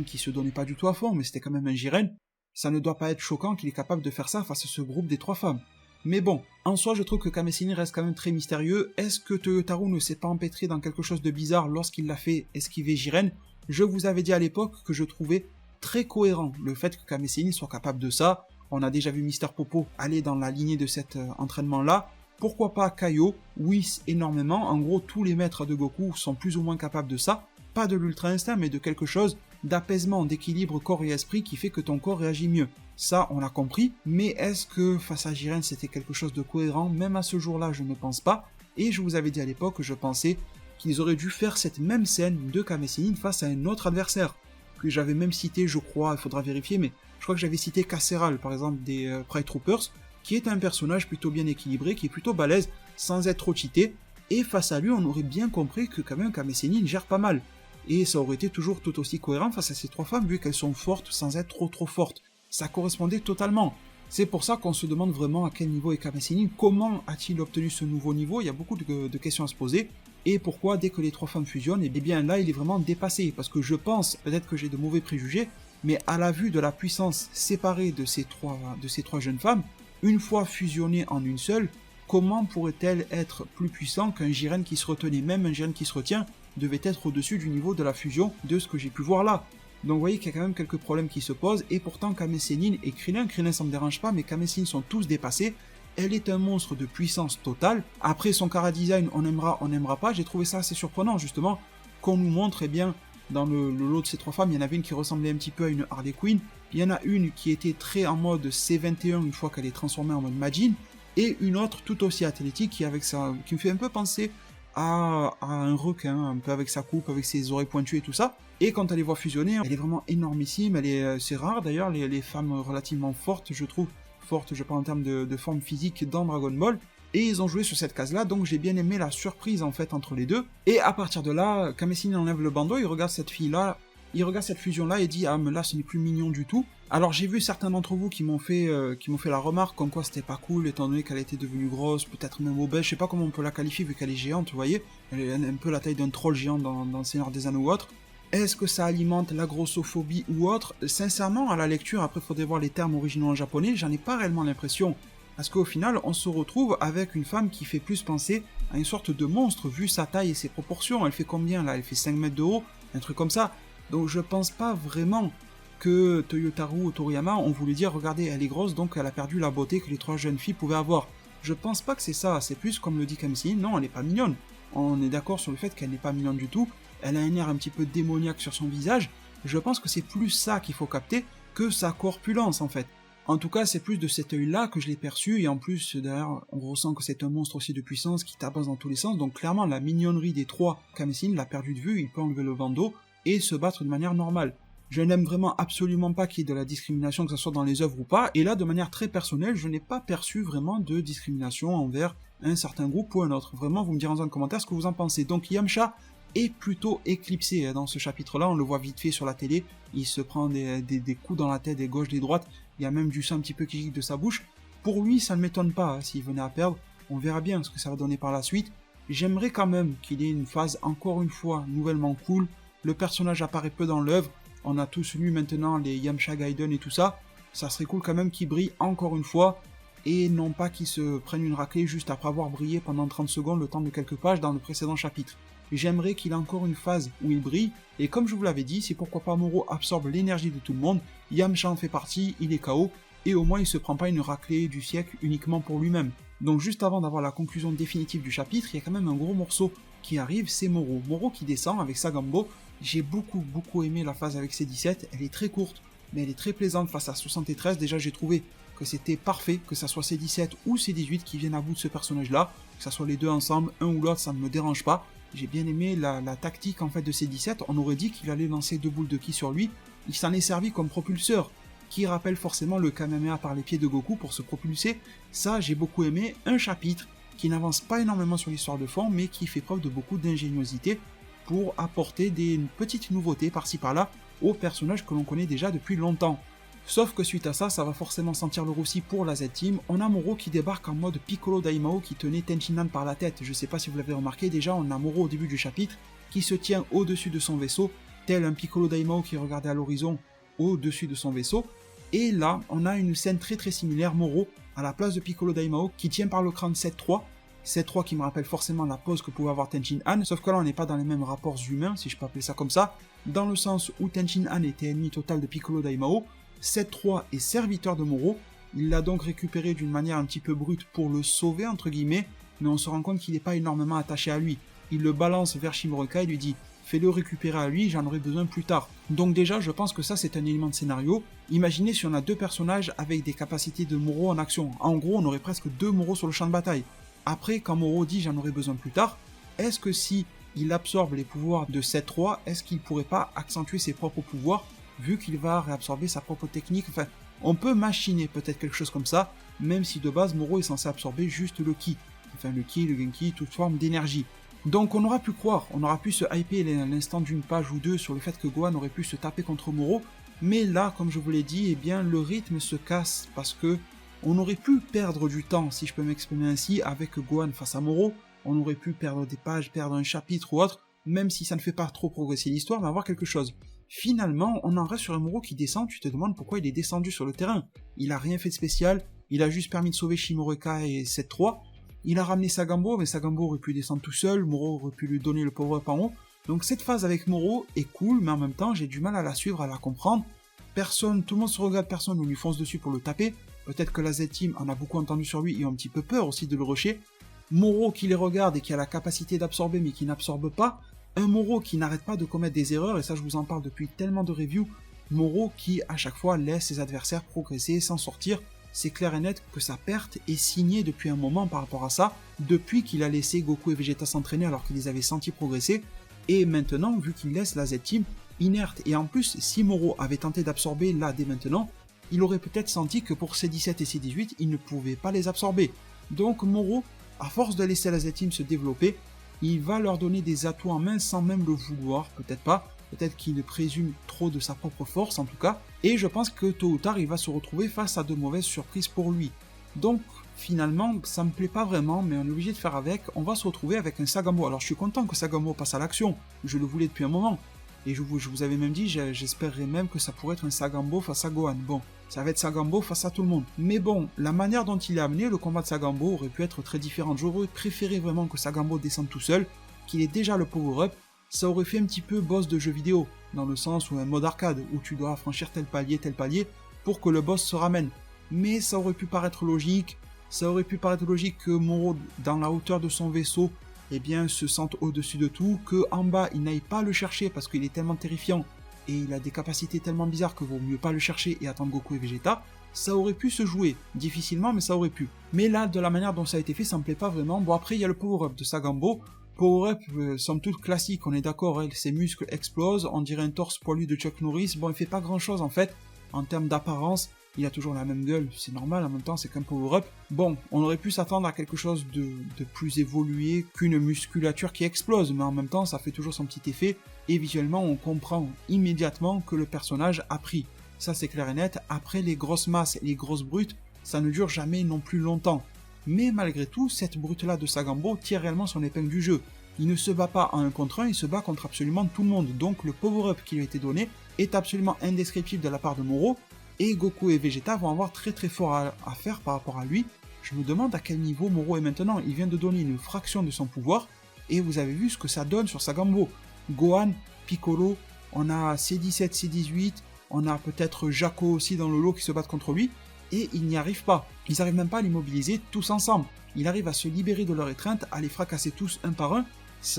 qui se donnait pas du tout à fond, mais c'était quand même un Jiren, ça ne doit pas être choquant qu'il est capable de faire ça face à ce groupe des trois femmes. Mais bon, en soi je trouve que Kame Sennin reste quand même très mystérieux. Est-ce que Toyotaru ne s'est pas empêtré dans quelque chose de bizarre lorsqu'il l'a fait esquiver Jiren? Je vous avais dit à l'époque que je trouvais très cohérent le fait que Kame Sennin soit capable de ça. On a déjà vu Mister Popo aller dans la lignée de cet entraînement-là. Pourquoi pas Kaio, Whis énormément, en gros tous les maîtres de Goku sont plus ou moins capables de ça. Pas de l'Ultra Instinct, mais de quelque chose d'apaisement, d'équilibre corps et esprit qui fait que ton corps réagit mieux. Ça, on l'a compris, mais est-ce que face à Jiren c'était quelque chose de cohérent? Même à ce jour-là, je ne pense pas, et je vous avais dit à l'époque que je pensais qu'ils auraient dû faire cette même scène de Kame Sennin face à un autre adversaire, que j'avais même cité, je crois, il faudra vérifier, mais je crois que j'avais cité Casseral, par exemple, des Pride Troopers, qui est un personnage plutôt bien équilibré, qui est plutôt balèze, sans être trop cheaté, et face à lui, on aurait bien compris que quand même Kame Sennin gère pas mal. Et ça aurait été toujours tout aussi cohérent face à ces trois femmes, vu qu'elles sont fortes sans être trop fortes. Ça correspondait totalement. C'est pour ça qu'on se demande vraiment à quel niveau est Kame Sennin, comment a-t-il obtenu ce nouveau niveau, il y a beaucoup de questions à se poser, et pourquoi dès que les trois femmes fusionnent, et bien là il est vraiment dépassé, parce que je pense, peut-être que j'ai de mauvais préjugés, mais à la vue de la puissance séparée de ces trois jeunes femmes, une fois fusionnées en une seule, comment pourrait-elle être plus puissant qu'un Jiren qui se retenait? Même un Jiren qui se retient devait être au-dessus du niveau de la fusion de ce que j'ai pu voir là. Donc vous voyez qu'il y a quand même quelques problèmes qui se posent, et pourtant Kame Sennin et Krillin ça me dérange pas, mais Kame Sennin sont tous dépassés. Elle est un monstre de puissance totale. Après son chara-design, on aimera, on n'aimera pas, j'ai trouvé ça assez surprenant justement, qu'on nous montre, eh bien, dans le lot de ces trois femmes, il y en avait une qui ressemblait un petit peu à une Harley Quinn, il y en a une qui était très en mode C21 une fois qu'elle est transformée en mode Majin, et une autre tout aussi athlétique qui me fait un peu penser à un requin, un peu avec sa coupe, avec ses oreilles pointues et tout ça. Et quand elle les voit fusionner, elle est vraiment énormissime, c'est rare d'ailleurs, les femmes relativement fortes, je trouve, fortes, je parle en termes de forme physique dans Dragon Ball, et ils ont joué sur cette case-là, donc j'ai bien aimé la surprise en fait entre les deux, et à partir de là, Kame Sennin enlève le bandeau, il regarde cette fille-là, il regarde cette fusion-là et dit « Ah, mais là, ce n'est plus mignon du tout ». Alors j'ai vu certains d'entre vous qui m'ont fait la remarque comme quoi c'était pas cool, étant donné qu'elle était devenue grosse, peut-être même obèse, je sais pas comment on peut la qualifier vu qu'elle est géante, vous voyez. Elle est un peu la taille d'un troll géant dans le Seigneur des Anneaux ou autre. Est-ce que ça alimente la grossophobie ou autre? Sincèrement, à la lecture, après faudrait voir les termes originaux en japonais, j'en ai pas réellement l'impression. Parce qu'au final, on se retrouve avec une femme qui fait plus penser à une sorte de monstre, vu sa taille et ses proportions. Elle fait combien là? Elle fait 5 mètres de haut, un truc comme ça. Donc je pense pas vraiment que Toyotaru ou Toriyama ont voulu dire regardez elle est grosse donc elle a perdu la beauté que les trois jeunes filles pouvaient avoir. Je pense pas que c'est ça, c'est plus comme le dit Kame Sennin, non elle est pas mignonne. On est d'accord sur le fait qu'elle n'est pas mignonne du tout, elle a un air un petit peu démoniaque sur son visage, je pense que c'est plus ça qu'il faut capter que sa corpulence en fait. En tout cas, c'est plus de cet œil-là que je l'ai perçu, et en plus, derrière, on ressent que c'est un monstre aussi de puissance qui tabasse dans tous les sens, donc clairement, la mignonnerie des trois Kamessine l'a perdu de vue, il peut enlever le bandeau et se battre de manière normale. Je n'aime vraiment absolument pas qu'il y ait de la discrimination, que ce soit dans les œuvres ou pas, et là, de manière très personnelle, je n'ai pas perçu vraiment de discrimination envers un certain groupe ou un autre. Vraiment, vous me direz dans un commentaire ce que vous en pensez. Donc Yamcha est plutôt éclipsé dans ce chapitre-là, on le voit vite fait sur la télé, il se prend des coups dans la tête, des gauches, des droites, il y a même du sang un petit peu qui gicle de sa bouche. Pour lui, ça ne m'étonne pas, s'il venait à perdre, on verra bien ce que ça va donner par la suite. J'aimerais quand même qu'il ait une phase, encore une fois, nouvellement cool. Le personnage apparaît peu dans l'œuvre, on a tous lu maintenant les Yamcha Gaiden et tout ça, ça serait cool quand même qu'il brille encore une fois, et non pas qu'il se prenne une raclée juste après avoir brillé pendant 30 secondes le temps de quelques pages dans le précédent chapitre. J'aimerais qu'il ait encore une phase où il brille, et comme je vous l'avais dit, c'est pourquoi pas Moro absorbe l'énergie de tout le monde, Yamcha en fait partie, il est KO, et au moins il se prend pas une raclée du siècle uniquement pour lui-même. Donc juste avant d'avoir la conclusion définitive du chapitre, il y a quand même un gros morceau qui arrive, c'est Moro. Moro qui descend avec Sagambo. J'ai beaucoup aimé la phase avec C17, elle est très courte, mais elle est très plaisante face à 73, déjà j'ai trouvé que c'était parfait, que ça soit C17 ou C18 qui viennent à bout de ce personnage-là, que ça soit les deux ensemble, un ou l'autre, ça ne me dérange pas. J'ai bien aimé la tactique en fait de C17, on aurait dit qu'il allait lancer 2 boules de ki sur lui, il s'en est servi comme propulseur, qui rappelle forcément le Kamehameha par les pieds de Goku pour se propulser. Ça j'ai beaucoup aimé, un chapitre qui n'avance pas énormément sur l'histoire de fond, mais qui fait preuve de beaucoup d'ingéniosité pour apporter des petites nouveautés par-ci par-là aux personnages que l'on connaît déjà depuis longtemps. Sauf que suite à ça, ça va forcément sentir le roussi pour la Z-Team. On a Moro qui débarque en mode Piccolo Daimao qui tenait Tenshinhan par la tête. Je sais pas si vous l'avez remarqué, déjà on a Moro au début du chapitre qui se tient au-dessus de son vaisseau, tel un Piccolo Daimao qui regardait à l'horizon au-dessus de son vaisseau. Et là, on a une scène très similaire, Moro à la place de Piccolo Daimao qui tient par le crâne 7-3. 7-3 qui me rappelle forcément la pose que pouvait avoir Tenshinhan, sauf que là on n'est pas dans les mêmes rapports humains, si je peux appeler ça comme ça, dans le sens où Tenshinhan était ennemi total de Piccolo Daimao, 7-3 est serviteur de Moro, il l'a donc récupéré d'une manière un petit peu brute pour le sauver entre guillemets, mais on se rend compte qu'il n'est pas énormément attaché à lui. Il le balance vers Shimurika et lui dit « Fais-le récupérer à lui, j'en aurai besoin plus tard ». Donc déjà je pense que ça c'est un élément de scénario. Imaginez si on a deux personnages avec des capacités de Moro en action, en gros on aurait presque 2 Moro sur le champ de bataille. Après, quand Moro dit j'en aurai besoin plus tard, est-ce que si il absorbe les pouvoirs de 7-3, est-ce qu'il pourrait pas accentuer ses propres pouvoirs, vu qu'il va réabsorber sa propre technique? Enfin, on peut machiner peut-être quelque chose comme ça, même si de base Moro est censé absorber juste le ki. Enfin, le ki, le genki, toute forme d'énergie. Donc on aura pu croire, on aura pu se hyper à l'instant d'une page ou deux sur le fait que Gohan aurait pu se taper contre Moro, mais là, comme je vous l'ai dit, eh bien le rythme se casse parce que on aurait pu perdre du temps, si je peux m'exprimer ainsi, avec Gohan face à Moro, on aurait pu perdre des pages, perdre un chapitre ou autre, même si ça ne fait pas trop progresser l'histoire, mais avoir quelque chose. Finalement, on en reste sur un Moro qui descend, tu te demandes pourquoi il est descendu sur le terrain. Il a rien fait de spécial, il a juste permis de sauver Shimurika et 7-3, il a ramené Sagambo, mais Sagambo aurait pu descendre tout seul, Moro aurait pu lui donner le power-up en haut, donc cette phase avec Moro est cool, mais en même temps j'ai du mal à la suivre, à la comprendre. Personne, tout le monde se regarde, personne ne lui fonce dessus pour le taper. Peut-être que la Z-Team en a beaucoup entendu sur lui et ont un petit peu peur aussi de le rusher. Moro qui les regarde et qui a la capacité d'absorber mais qui n'absorbe pas. Un Moro qui n'arrête pas de commettre des erreurs, et ça je vous en parle depuis tellement de reviews. Moro qui à chaque fois laisse ses adversaires progresser sans sortir. C'est clair et net que sa perte est signée depuis un moment par rapport à ça, depuis qu'il a laissé Goku et Vegeta s'entraîner alors qu'il les avait sentis progresser. Et maintenant, vu qu'il laisse la Z-Team inerte, et en plus, si Moro avait tenté d'absorber là dès maintenant, il aurait peut-être senti que pour C17 et C18, il ne pouvait pas les absorber. Donc Moro, à force de laisser la Z-Team se développer, il va leur donner des atouts en main sans même le vouloir, peut-être pas, peut-être qu'il présume trop de sa propre force en tout cas, et je pense que tôt ou tard il va se retrouver face à de mauvaises surprises pour lui. Donc finalement, ça me plaît pas vraiment, mais on est obligé de faire avec, on va se retrouver avec un Sagambo. Alors je suis content que Sagambo passe à l'action, je le voulais depuis un moment, et je vous avais même dit, j'espérerais même que ça pourrait être un Sagambo face à Gohan. Bon, ça va être Sagambo face à tout le monde. Mais bon, la manière dont il est amené, le combat de Sagambo aurait pu être très différent. J'aurais préféré vraiment que Sagambo descende tout seul, qu'il ait déjà le power-up. Ça aurait fait un petit peu boss de jeu vidéo, dans le sens où un mode arcade, où tu dois franchir tel palier, pour que le boss se ramène. Mais ça aurait pu paraître logique que Moro, dans la hauteur de son vaisseau, eh bien, se sentent au-dessus de tout, que en bas, ils n'aillent pas le chercher parce qu'il est tellement terrifiant et il a des capacités tellement bizarres que vaut mieux pas le chercher et attendre Goku et Vegeta, ça aurait pu se jouer, difficilement, mais ça aurait pu. Mais là, de la manière dont ça a été fait, ça me plaît pas vraiment. Bon, après, il y a le power-up de Sagambo. Power-up, somme toute classique, on est d'accord, hein, ses muscles explosent, on dirait un torse poilu de Chuck Norris. Bon, il fait pas grand-chose en fait, en termes d'apparence. Il a toujours la même gueule, c'est normal, en même temps c'est qu'un power-up. Bon, on aurait pu s'attendre à quelque chose de plus évolué qu'une musculature qui explose, mais en même temps ça fait toujours son petit effet, et visuellement on comprend immédiatement que le personnage a pris. Ça c'est clair et net, après les grosses masses et les grosses brutes, ça ne dure jamais non plus longtemps. Mais malgré tout, cette brute-là de Sagambo tire réellement son épingle du jeu. Il ne se bat pas en 1 contre 1, il se bat contre absolument tout le monde, donc le power-up qui lui a été donné est absolument indescriptible de la part de Moro, et Goku et Vegeta vont avoir très fort à faire par rapport à lui. Je me demande à quel niveau Moro est maintenant. Il vient de donner une fraction de son pouvoir, et vous avez vu ce que ça donne sur Sagambo. Gohan, Piccolo, on a C17, C18, on a peut-être Jaco aussi dans le lot qui se battent contre lui, et ils n'y arrivent pas. Ils n'arrivent même pas à l'immobiliser tous ensemble. Il arrive à se libérer de leur étreinte, à les fracasser tous un par un.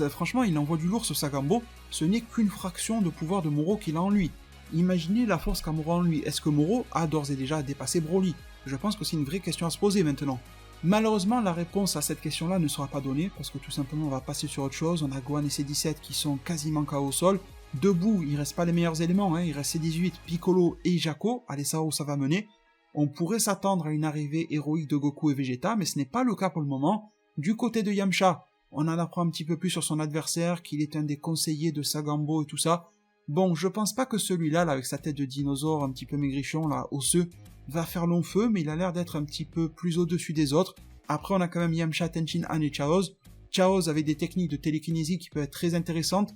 Franchement, il envoie du lourd ce Sagambo, ce n'est qu'une fraction de pouvoir de Moro qu'il a en lui. Imaginez la force qu'a Moro en lui. Est-ce que Moro a d'ores et déjà dépassé Broly? Je pense que c'est une vraie question à se poser maintenant. Malheureusement, la réponse à cette question-là ne sera pas donnée, parce que tout simplement on va passer sur autre chose. On a Gohan et C17 qui sont quasiment KO au sol. Debout, il ne reste pas les meilleurs éléments, hein. Il reste C18, Piccolo et Jaco. Allez, ça où ça va mener. On pourrait s'attendre à une arrivée héroïque de Goku et Vegeta, mais ce n'est pas le cas pour le moment. Du côté de Yamcha, on en apprend un petit peu plus sur son adversaire, qu'il est un des conseillers de Sagambo et tout ça. Bon, je pense pas que celui-là, là, avec sa tête de dinosaure un petit peu maigrichon, là, osseux, va faire long feu, mais il a l'air d'être un petit peu plus au-dessus des autres. Après, on a quand même Yamcha, Tenshin Han et Chaoz. Chaoz avec des techniques de télékinésie qui peuvent être très intéressantes.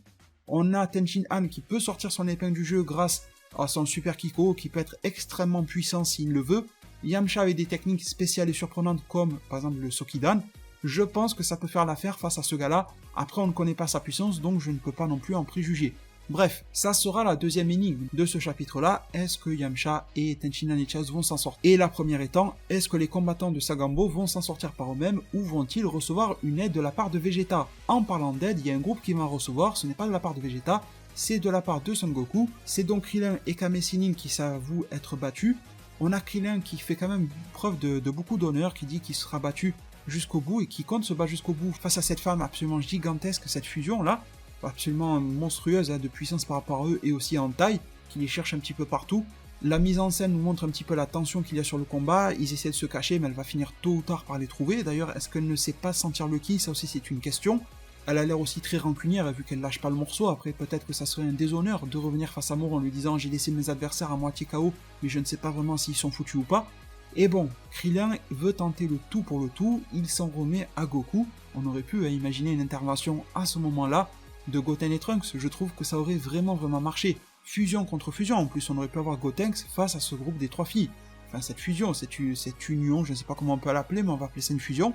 On a Tenshin Han qui peut sortir son épingle du jeu grâce à son super Kiko, qui peut être extrêmement puissant s'il le veut. Yamcha avec des techniques spéciales et surprenantes comme, par exemple, le Sokidan. Je pense que ça peut faire l'affaire face à ce gars-là. Après, on ne connaît pas sa puissance, donc je ne peux pas non plus en préjuger. Bref, ça sera la deuxième énigme de ce chapitre-là. Est-ce que Yamcha et Tenshin Han et Chaoz vont s'en sortir? Et la première étant, est-ce que les combattants de Sagambo vont s'en sortir par eux-mêmes ou vont-ils recevoir une aide de la part de Vegeta? En parlant d'aide, il y a un groupe qui va en recevoir, ce n'est pas de la part de Vegeta, c'est de la part de Son Goku. C'est donc Krillin et Kame Sennin qui s'avouent être battus. On a Krillin qui fait quand même preuve de beaucoup d'honneur, qui dit qu'il sera battu jusqu'au bout et qui compte se battre jusqu'au bout face à cette femme absolument gigantesque, cette fusion-là, absolument monstrueuse de puissance par rapport à eux et aussi en taille, qui les cherche un petit peu partout. La mise en scène nous montre un petit peu la tension qu'il y a sur le combat, ils essaient de se cacher mais elle va finir tôt ou tard par les trouver. D'ailleurs, est-ce qu'elle ne sait pas sentir le ki? Ça aussi c'est une question. Elle a l'air aussi très rancunière vu qu'elle lâche pas le morceau. Après peut-être que ça serait un déshonneur de revenir face à Moro en lui disant j'ai laissé mes adversaires à moitié KO mais je ne sais pas vraiment s'ils sont foutus ou pas. Et bon, Krillin veut tenter le tout pour le tout, il s'en remet à Goku. On aurait pu imaginer une intervention à ce moment-là de Goten et Trunks, je trouve que ça aurait vraiment marché. Fusion contre fusion, en plus on aurait pu avoir Gotenks face à ce groupe des 3 filles. Enfin cette fusion, cette union, je ne sais pas comment on peut l'appeler, mais on va appeler ça une fusion.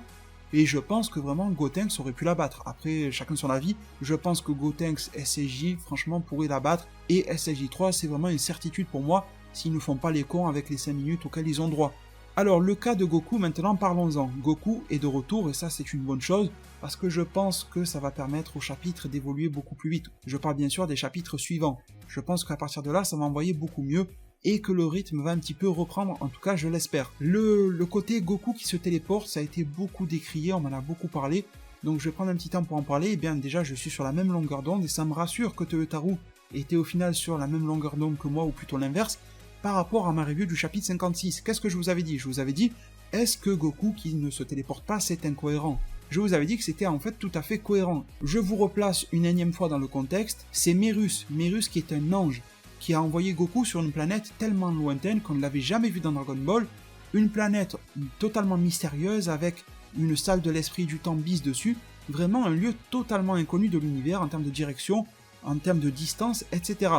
Et je pense que vraiment Gotenks aurait pu la battre. Après, chacun son avis, je pense que Gotenks SSJ, franchement, pourrait la battre. Et SSJ3, c'est vraiment une certitude pour moi, s'ils ne font pas les cons avec les 5 minutes auxquelles ils ont droit. Alors le cas de Goku, maintenant parlons-en. Goku est de retour et ça c'est une bonne chose parce que je pense que ça va permettre au chapitre d'évoluer beaucoup plus vite. Je parle bien sûr des chapitres suivants. Je pense qu'à partir de là ça va envoyer beaucoup mieux et que le rythme va un petit peu reprendre, en tout cas je l'espère. Le côté Goku qui se téléporte, ça a été beaucoup décrié, on m'en a beaucoup parlé, donc je vais prendre un petit temps pour en parler. Et bien déjà je suis sur la même longueur d'onde et ça me rassure que Toyotaru était au final sur la même longueur d'onde que moi ou plutôt l'inverse. Par rapport à ma review du chapitre 56, qu'est-ce que je vous avais dit? Je vous avais dit, est-ce que Goku qui ne se téléporte pas, c'est incohérent? Je vous avais dit que c'était en fait tout à fait cohérent. Je vous replace une énième fois dans le contexte, c'est Merus qui est un ange, qui a envoyé Goku sur une planète tellement lointaine qu'on ne l'avait jamais vu dans Dragon Ball, une planète totalement mystérieuse avec une salle de l'esprit du temps bis dessus, vraiment un lieu totalement inconnu de l'univers en termes de direction, en termes de distance, etc.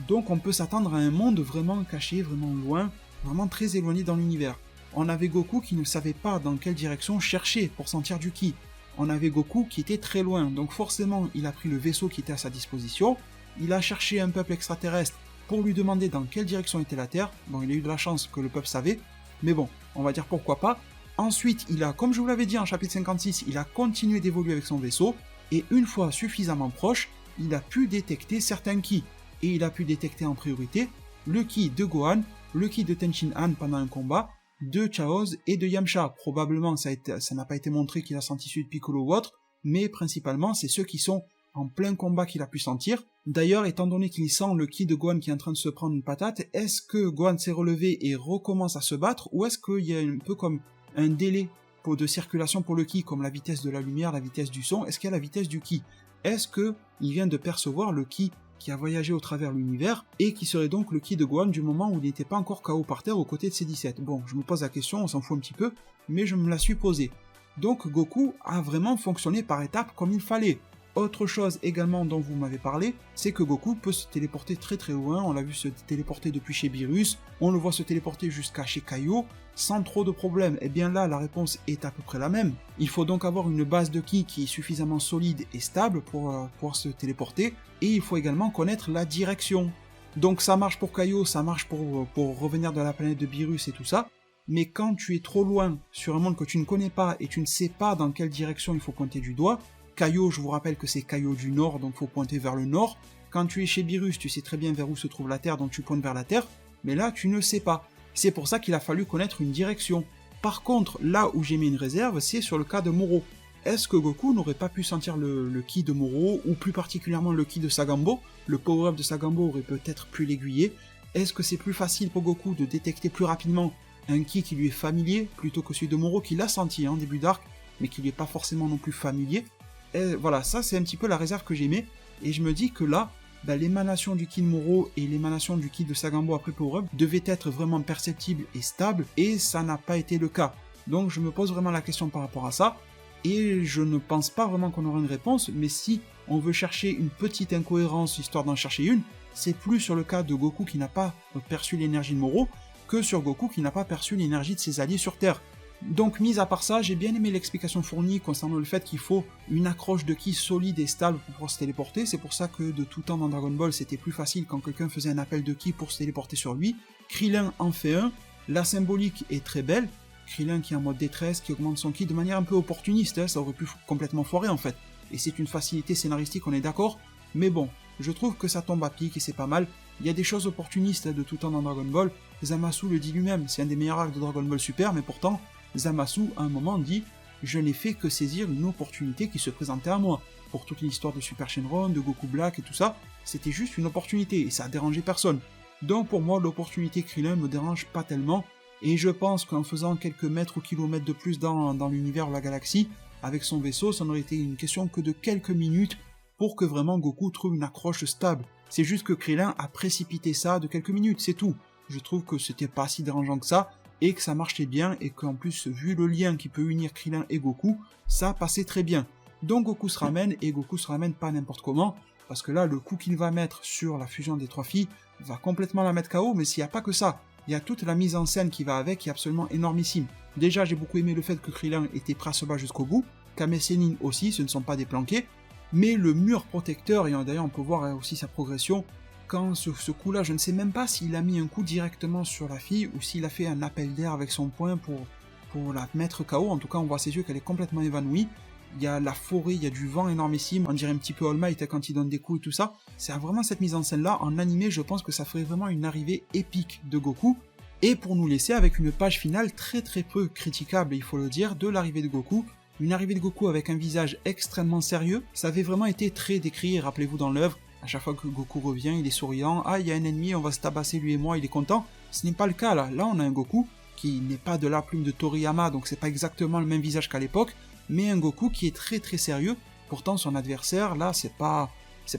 Donc on peut s'attendre à un monde vraiment caché, vraiment loin, vraiment très éloigné dans l'univers. On avait Goku qui ne savait pas dans quelle direction chercher pour sentir du ki. On avait Goku qui était très loin, donc forcément il a pris le vaisseau qui était à sa disposition, il a cherché un peuple extraterrestre pour lui demander dans quelle direction était la Terre. Bon, il a eu de la chance que le peuple savait, mais bon, on va dire pourquoi pas. Ensuite, comme je vous l'avais dit en chapitre 56, il a continué d'évoluer avec son vaisseau, et une fois suffisamment proche, il a pu détecter certains ki. Et il a pu détecter en priorité le ki de Gohan, le ki de Tenshin Han pendant un combat, de Chaoz et de Yamcha. Probablement, ça n'a pas été montré qu'il a senti celui de Piccolo ou autre, mais principalement, c'est ceux qui sont en plein combat qu'il a pu sentir. D'ailleurs, étant donné qu'il sent le ki de Gohan qui est en train de se prendre une patate, est-ce que Gohan s'est relevé et recommence à se battre, ou est-ce qu'il y a un peu comme un délai de circulation pour le ki, comme la vitesse de la lumière, la vitesse du son, est-ce qu'il y a la vitesse du ki? Est-ce qu'il vient de percevoir le ki qui a voyagé au travers l'univers, et qui serait donc le ki de Gohan du moment où il n'était pas encore KO par terre aux côtés de ses 17. Bon, je me pose la question, on s'en fout un petit peu, mais je me la suis posée. Donc Goku a vraiment fonctionné par étapes comme il fallait. Autre chose également dont vous m'avez parlé, c'est que Goku peut se téléporter très très loin, on l'a vu se téléporter depuis chez Beerus, on le voit se téléporter jusqu'à chez Kaio, sans trop de problèmes. Et bien là, la réponse est à peu près la même. Il faut donc avoir une base de ki qui est suffisamment solide et stable pour pouvoir se téléporter, et il faut également connaître la direction. Donc ça marche pour Kaio, ça marche pour revenir de la planète de Beerus et tout ça, mais quand tu es trop loin sur un monde que tu ne connais pas et tu ne sais pas dans quelle direction il faut pointer du doigt, Kaio, je vous rappelle que c'est Kaio du Nord, donc il faut pointer vers le Nord. Quand tu es chez Beerus, tu sais très bien vers où se trouve la Terre, donc tu pointes vers la Terre, mais là, tu ne sais pas. C'est pour ça qu'il a fallu connaître une direction. Par contre, là où j'ai mis une réserve, c'est sur le cas de Moro. Est-ce que Goku n'aurait pas pu sentir le ki de Moro, ou plus particulièrement le ki de Sagambo? Le power-up de Sagambo aurait peut-être pu l'aiguiller. Est-ce que c'est plus facile pour Goku de détecter plus rapidement un ki qui lui est familier, plutôt que celui de Moro, qui l'a senti en début d'arc, mais qui lui est pas forcément non plus familier? Et voilà, ça c'est un petit peu la réserve que j'ai mis, et je me dis que là, l'émanation du ki de Moro et l'émanation du ki de Sagambo après Power-Up devaient être vraiment perceptibles et stables, et ça n'a pas été le cas. Donc je me pose vraiment la question par rapport à ça, et je ne pense pas vraiment qu'on aura une réponse, mais si on veut chercher une petite incohérence histoire d'en chercher une, c'est plus sur le cas de Goku qui n'a pas perçu l'énergie de Moro, que sur Goku qui n'a pas perçu l'énergie de ses alliés sur Terre. Donc, mis à part ça, j'ai bien aimé l'explication fournie concernant le fait qu'il faut une accroche de ki solide et stable pour pouvoir se téléporter. C'est pour ça que de tout temps dans Dragon Ball, c'était plus facile quand quelqu'un faisait un appel de ki pour se téléporter sur lui. Krillin en fait un. La symbolique est très belle. Krillin qui est en mode détresse, qui augmente son ki de manière un peu opportuniste, hein, ça aurait pu complètement foirer en fait. Et c'est une facilité scénaristique, on est d'accord. Mais bon, je trouve que ça tombe à pic et c'est pas mal. Il y a des choses opportunistes de tout temps dans Dragon Ball. Zamasu le dit lui-même, c'est un des meilleurs arcs de Dragon Ball Super, mais pourtant, Zamasu, à un moment, dit « Je n'ai fait que saisir une opportunité qui se présentait à moi. » Pour toute l'histoire de Super Shenron, de Goku Black et tout ça, c'était juste une opportunité, et ça a dérangé personne. Donc pour moi, l'opportunité Krillin me dérange pas tellement, et je pense qu'en faisant quelques mètres ou kilomètres de plus dans l'univers ou la galaxie, avec son vaisseau, ça n'aurait été une question que de quelques minutes pour que vraiment Goku trouve une accroche stable. C'est juste que Krillin a précipité ça de quelques minutes, c'est tout. Je trouve que c'était pas si dérangeant que ça, et que ça marchait bien, et qu'en plus, vu le lien qui peut unir Krillin et Goku, ça passait très bien. Donc Goku se ramène, et Goku se ramène pas n'importe comment, parce que là, le coup qu'il va mettre sur la fusion des trois filles va complètement la mettre KO, mais s'il n'y a pas que ça, il y a toute la mise en scène qui va avec, qui est absolument énormissime. Déjà, j'ai beaucoup aimé le fait que Krillin était prêt à se battre jusqu'au bout, Kame Sennin aussi, ce ne sont pas des planqués, mais le mur protecteur, et d'ailleurs on peut voir aussi sa progression, quand ce coup-là, je ne sais même pas s'il a mis un coup directement sur la fille, ou s'il a fait un appel d'air avec son poing pour la mettre KO. En tout cas, on voit à ses yeux qu'elle est complètement évanouie. Il y a la forêt, il y a du vent énormissime, on dirait un petit peu All Might quand il donne des coups et tout ça. C'est vraiment cette mise en scène-là, en animé, je pense que ça ferait vraiment une arrivée épique de Goku, et pour nous laisser avec une page finale très très peu critiquable, il faut le dire, de l'arrivée de Goku. Une arrivée de Goku avec un visage extrêmement sérieux, ça avait vraiment été très décrit, rappelez-vous dans l'œuvre, à chaque fois que Goku revient, il est souriant, ah il y a un ennemi, on va se tabasser lui et moi, il est content. Ce n'est pas le cas là, on a un Goku qui n'est pas de la plume de Toriyama, donc c'est pas exactement le même visage qu'à l'époque, mais un Goku qui est très très sérieux. Pourtant son adversaire, là c'est pas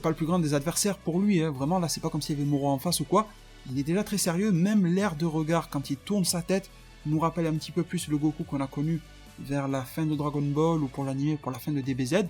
le plus grand des adversaires pour lui, hein. Vraiment là c'est pas comme s'il y avait Moro en face ou quoi, il est déjà très sérieux, même l'air de regard quand il tourne sa tête nous rappelle un petit peu plus le Goku qu'on a connu vers la fin de Dragon Ball ou pour l'anime, pour la fin de DBZ,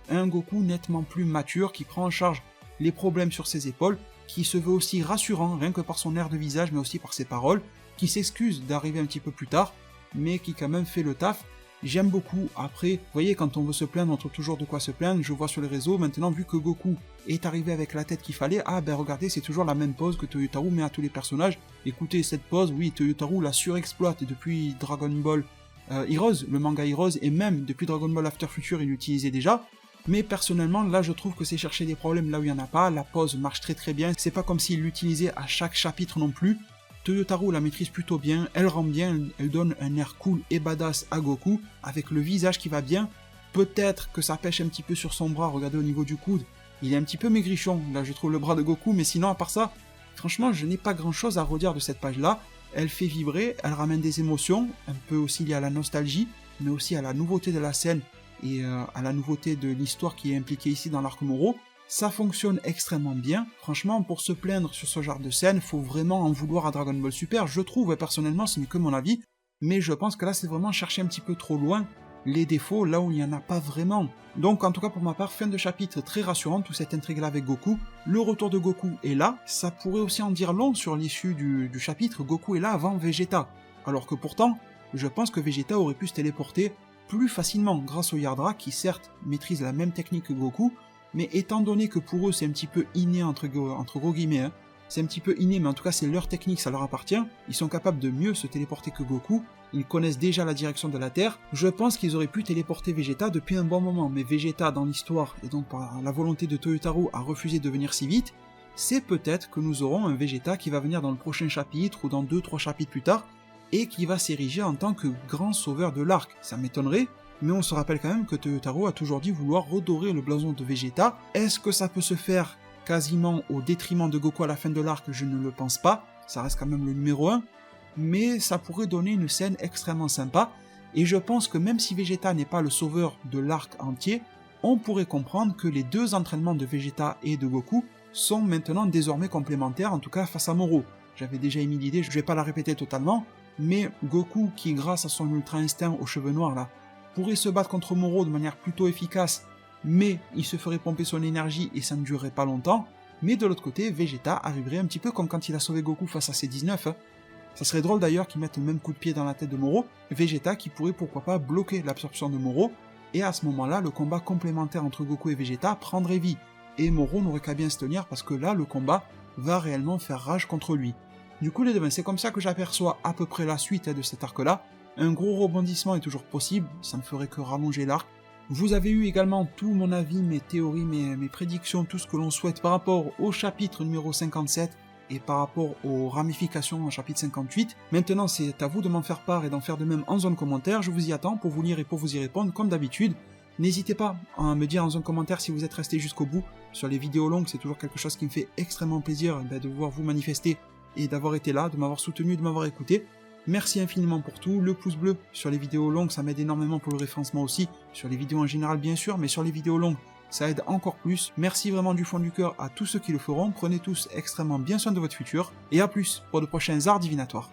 un Goku nettement plus mature qui prend en charge les problèmes sur ses épaules, qui se veut aussi rassurant, rien que par son air de visage, mais aussi par ses paroles, qui s'excuse d'arriver un petit peu plus tard, mais qui quand même fait le taf. J'aime beaucoup. Après, vous voyez, quand on veut se plaindre, on trouve toujours de quoi se plaindre. Je vois sur les réseaux, maintenant, vu que Goku est arrivé avec la tête qu'il fallait, ah ben regardez, c'est toujours la même pose que Toyotaru met à tous les personnages. Écoutez, cette pose, oui, Toyotaru la surexploite depuis Dragon Ball Heroes, le manga Heroes, et même depuis Dragon Ball After Future, il l'utilisait déjà. Mais personnellement, là, je trouve que c'est chercher des problèmes là où il n'y en a pas. La pause marche très très bien. C'est pas comme s'il l'utilisait à chaque chapitre non plus. Toyotaro la maîtrise plutôt bien. Elle rend bien, elle donne un air cool et badass à Goku, avec le visage qui va bien. Peut-être que ça pêche un petit peu sur son bras. Regardez au niveau du coude. Il est un petit peu maigrichon. Là, je trouve le bras de Goku. Mais sinon, à part ça, franchement, je n'ai pas grand-chose à redire de cette page-là. Elle fait vibrer, elle ramène des émotions, un peu aussi liées à la nostalgie, mais aussi à la nouveauté de la scène et à la nouveauté de l'histoire qui est impliquée ici dans l'arc Moro. Ça fonctionne extrêmement bien. Franchement, pour se plaindre sur ce genre de scène, faut vraiment en vouloir à Dragon Ball Super. Je trouve, personnellement, ce n'est que mon avis, mais je pense que là, c'est vraiment chercher un petit peu trop loin les défauts là où il n'y en a pas vraiment. Donc en tout cas pour ma part, fin de chapitre très rassurante, toute cette intrigue là avec Goku. Le retour de Goku est là, ça pourrait aussi en dire long sur l'issue du chapitre. Goku est là avant Vegeta, alors que pourtant, je pense que Vegeta aurait pu se téléporter plus facilement grâce au Yardra qui certes maîtrise la même technique que Goku, mais étant donné que pour eux c'est un petit peu inné entre gros guillemets, hein, c'est un petit peu inné, mais en tout cas c'est leur technique, ça leur appartient, ils sont capables de mieux se téléporter que Goku, ils connaissent déjà la direction de la Terre, je pense qu'ils auraient pu téléporter Vegeta depuis un bon moment, mais Vegeta dans l'histoire, et donc par la volonté de Toyotaro a refusé de venir si vite, c'est peut-être que nous aurons un Vegeta qui va venir dans le prochain chapitre, ou dans 2-3 chapitres plus tard, et qui va s'ériger en tant que grand sauveur de l'arc. Ça m'étonnerait, mais on se rappelle quand même que Toyotaro a toujours dit vouloir redorer le blason de Vegeta. Est-ce que ça peut se faire quasiment au détriment de Goku à la fin de l'arc? Je ne le pense pas, ça reste quand même le numéro 1, mais ça pourrait donner une scène extrêmement sympa, et je pense que même si Vegeta n'est pas le sauveur de l'arc entier, on pourrait comprendre que les deux entraînements de Vegeta et de Goku sont maintenant désormais complémentaires, en tout cas face à Moro. J'avais déjà émis l'idée, je ne vais pas la répéter totalement, mais Goku, qui grâce à son ultra instinct aux cheveux noirs là, pourrait se battre contre Moro de manière plutôt efficace, mais il se ferait pomper son énergie et ça ne durerait pas longtemps, mais de l'autre côté, Vegeta arriverait un petit peu comme quand il a sauvé Goku face à C19. Ça serait drôle d'ailleurs qu'il mette le même coup de pied dans la tête de Moro, Vegeta qui pourrait pourquoi pas bloquer l'absorption de Moro, et à ce moment-là, le combat complémentaire entre Goku et Vegeta prendrait vie, et Moro n'aurait qu'à bien se tenir parce que là, le combat va réellement faire rage contre lui. Du coup les deux, c'est comme ça que j'aperçois à peu près la suite de cet arc-là. Un gros rebondissement est toujours possible, ça ne ferait que rallonger l'arc. Vous avez eu également tout mon avis, mes théories, mes prédictions, tout ce que l'on souhaite par rapport au chapitre numéro 57 et par rapport aux ramifications en chapitre 58. Maintenant c'est à vous de m'en faire part et d'en faire de même en zone commentaire, je vous y attends pour vous lire et pour vous y répondre comme d'habitude. N'hésitez pas à me dire en zone commentaire si vous êtes resté jusqu'au bout. Sur les vidéos longues, c'est toujours quelque chose qui me fait extrêmement plaisir de voir vous manifester et d'avoir été là, de m'avoir soutenu, de m'avoir écouté. Merci infiniment pour tout, le pouce bleu sur les vidéos longues, ça m'aide énormément pour le référencement aussi, sur les vidéos en général bien sûr, mais sur les vidéos longues, ça aide encore plus. Merci vraiment du fond du cœur à tous ceux qui le feront, prenez tous extrêmement bien soin de votre futur, et à plus pour de prochains arts divinatoires.